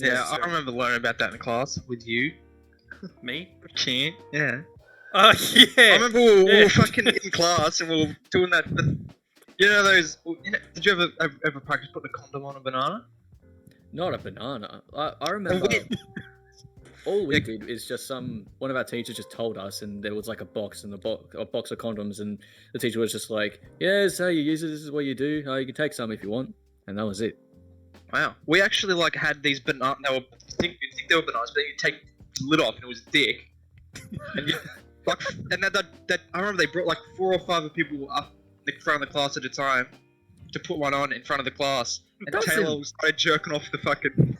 Yeah, I necessary. remember learning about that in class with you. Me? Can't. Yeah. Oh yeah. I remember we yeah. were fucking in class and we were doing that. You know those? Did you ever practice putting a condom on a banana? Not a banana. I And remember all we Yeah. did is just one of our teachers just told us, and there was like a box and a box of condoms, and the teacher was just like, "Yeah, this is how you use it. This is what you do. You can take some if you want," and that was it. Wow. We actually like had these banana. You'd think they were bananas, but then you take the lid off and it was thick. And that I remember they brought like 4 or 5 people up in front of the class at a time to put one on in front of the class. And That's Taylor started jerking off the fucking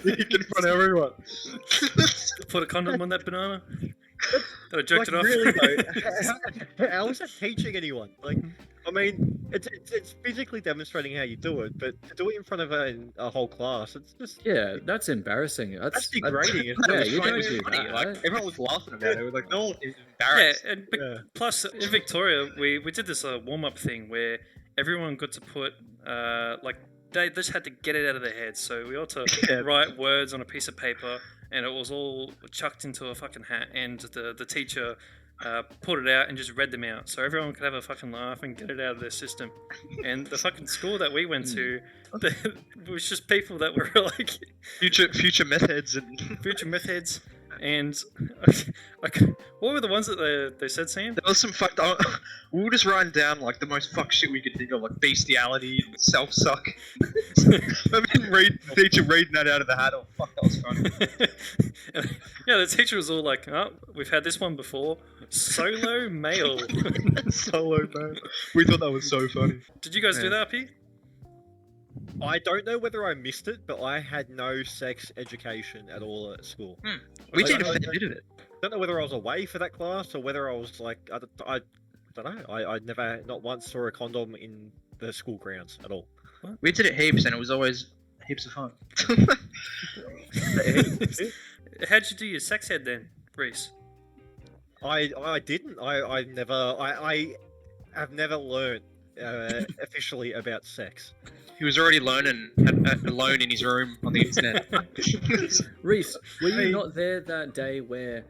dick in front of everyone. Put a condom on that banana. That I jerked it off. Really though, how is that teaching anyone? Like, I mean, it's physically demonstrating how you do it, but to do it in front of a whole class, it's just Yeah, that's embarrassing. that's degrading. Isn't Yeah, it? you It don't was do funny. that. Like everyone was laughing about it. It was like no one is Yeah, embarrassed. and Yeah. plus in Victoria, we did this warm up thing where everyone got to put like they just had to get it out of their heads. So we all had to Yeah. write words on a piece of paper, and it was all chucked into a fucking hat, and the teacher put it out and just read them out, so everyone could have a fucking laugh and get it out of their system. And the fucking school that we went to, it was just people that were like Future meth heads and future meth heads. And like, what were the ones that they said, Sam? there was some fucked. We were just writing down like the most fucked shit we could think of, like bestiality and self suck. I mean, teacher reading that out of the hat. Oh fuck, that was funny. Yeah, the teacher was all like, "Oh, we've had this one before. Solo male." Solo man. We thought that was so funny. Did you guys do Yeah. that, P? I don't know whether I missed it, but I had no sex education at all at school. We I did a don't fair know- bit of it. don't know whether I was away for that class or whether I was like I don't know. I never not once saw a condom in the school grounds at all. We did it heaps, and it was always heaps of fun. How'd you do your sex head then, Reese? I didn't. I have never learned officially about sex. He was already alone in his room on the internet. Reese, were you Hey. not there that day where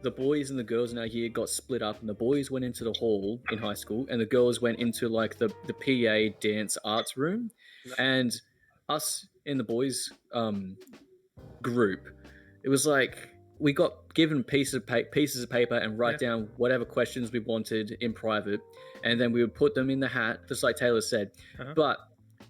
the boys and the girls in our year got split up, and the boys went into the hall in high school, and the girls went into like the PA dance arts room, and us in the boys group, it was like we got given pieces of paper and write down whatever questions we wanted in private, and then we would put them in the hat, just like Taylor said. Uh-huh. But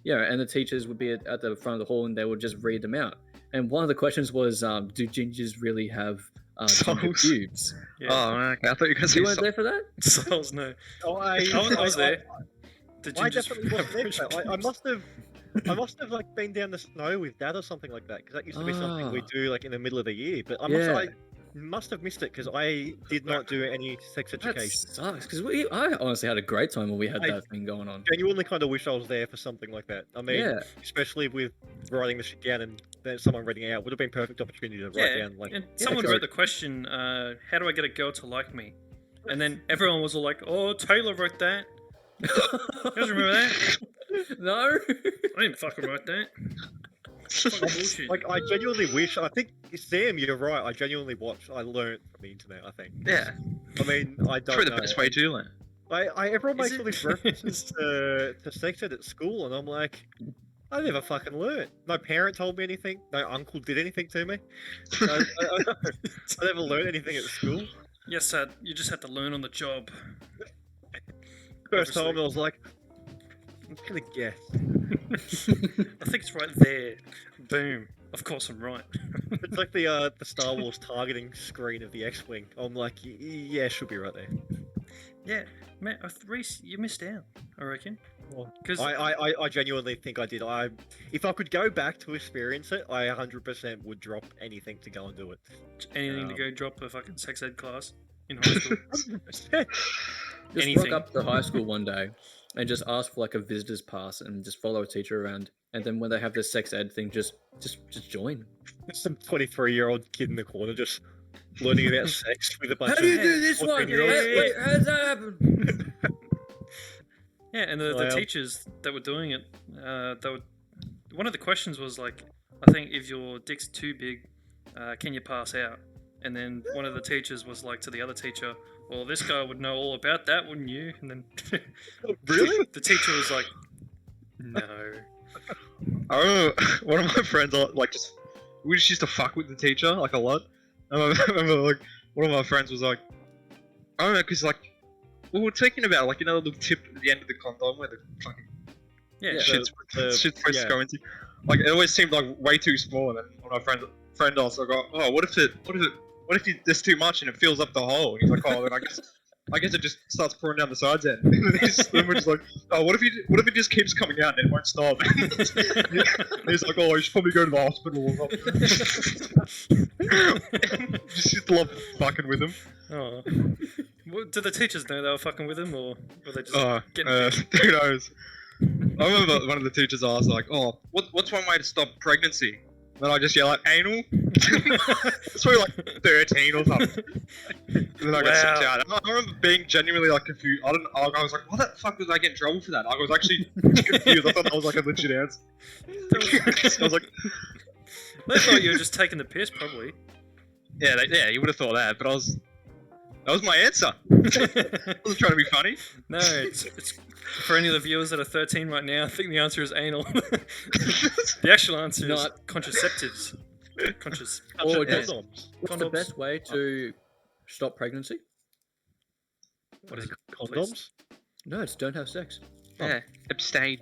and the teachers would be at the front of the hall, and they would just read them out. And one of the questions was, "Do gingers really have ginger Souls? pubes?" Yeah. Oh, okay. I thought you guys You were weren't there for that? Souls, no. Oh, I was there. Did you I just definitely wasn't there. I must have like been down the snow with Dad or something like that, because that used to be something we Ah. do like in the middle of the year. But I must have missed it because I did not do any sex That education. sucks, because I honestly had a great time when we had I- that thing going on. Genuinely kind of wish I was there for something like that. I mean, Yeah. especially with writing the shit down and then someone reading it out would have been perfect opportunity to write Yeah, down like and someone go. wrote the question, how do I get a girl to like me? And then everyone was all like, oh, Taylor wrote that. You guys remember that? No. I didn't fucking write that. Fucking bullshit. Like I genuinely wish. I think Sam, you're right. I genuinely learned from the internet. I think. Yeah, I mean, I don't probably the know. best way to learn. Everyone Is makes it? all these references to sex ed at school, and I'm like, I never fucking learned. No parent told me anything. No uncle did anything to me. I never learned anything at school. Yes, you just had to learn on the job. First Obviously. time, I was like, I'm just gonna guess. I think it's right there. Boom. Of course I'm right. It's like the Star Wars targeting screen of the X-wing. I'm like, yeah, it should be right there. Yeah, man, Reese, you missed out, I reckon. Well, 'Cause- I genuinely think I did. If I could go back to experience it, I 100% would drop anything to go and do it. Anything to go drop a fucking sex ed class in high school. 100%. Just Anything. rock up to high school one day and just ask for like a visitor's pass and just follow a teacher around. And then when they have this sex ed thing, just join. Some 23-year-old kid in the corner just learning about sex with a bunch How of do you do this one? 14-year-olds. Wait, how does that happen? Yeah, and the Well- teachers that were doing it, one of the questions was like, I think if your dick's too big, can you pass out? And then one of the teachers was like to the other teacher, well, this guy would know all about that, wouldn't you? And then Really? the teacher was like, no. I remember one of my friends, like, we just used to fuck with the teacher, like, a lot. I remember, like, one of my friends was like, I don't know, because, like, we were talking about, like, you know, the little tip at the end of the condom where the fucking Yeah, Yeah. shit's supposed yeah. to go into. Like, it always seemed, like, way too small, and then one of my friend also got, oh, what if there's too much and it fills up the hole? And he's like, oh, then I guess it just starts pouring down the sides end. And then we're just like, oh, what if it just keeps coming out and it won't stop? And he's like, oh, you should probably go to the hospital or something. Just love fucking with him. Oh. Well, did the teachers know they were fucking with him, or were they just getting Who knows? I remember one of the teachers asked, like, oh, what's one way to stop pregnancy? And then I just yell out, anal? It's probably like 13 or something. And then I got sent out. I remember being genuinely like confused. I was like, why the fuck did I get in trouble for that? I was actually confused. I thought that was like a legit answer. I was like, They thought you were just taking the piss, probably. yeah, you would have thought that, but that was my answer. I wasn't trying to be funny. No, it's for any of the viewers that are 13 right now. I think the answer is anal. The actual answer is Not- contraceptives. Or Condoms. what's the Condoms. best way to stop pregnancy? What is it? Condoms? No, it's don't have sex. Yeah, abstain.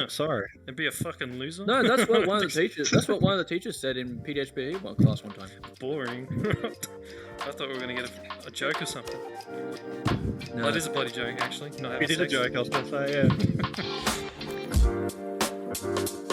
Sorry. And be a fucking loser. No, that's what one of the teachers. That's what one of the teachers said in PDHPE class one time. Boring. I thought we were gonna get a joke or something. No. That is a bloody joke, actually. Not We having did a sex. joke, I was going to say, yeah.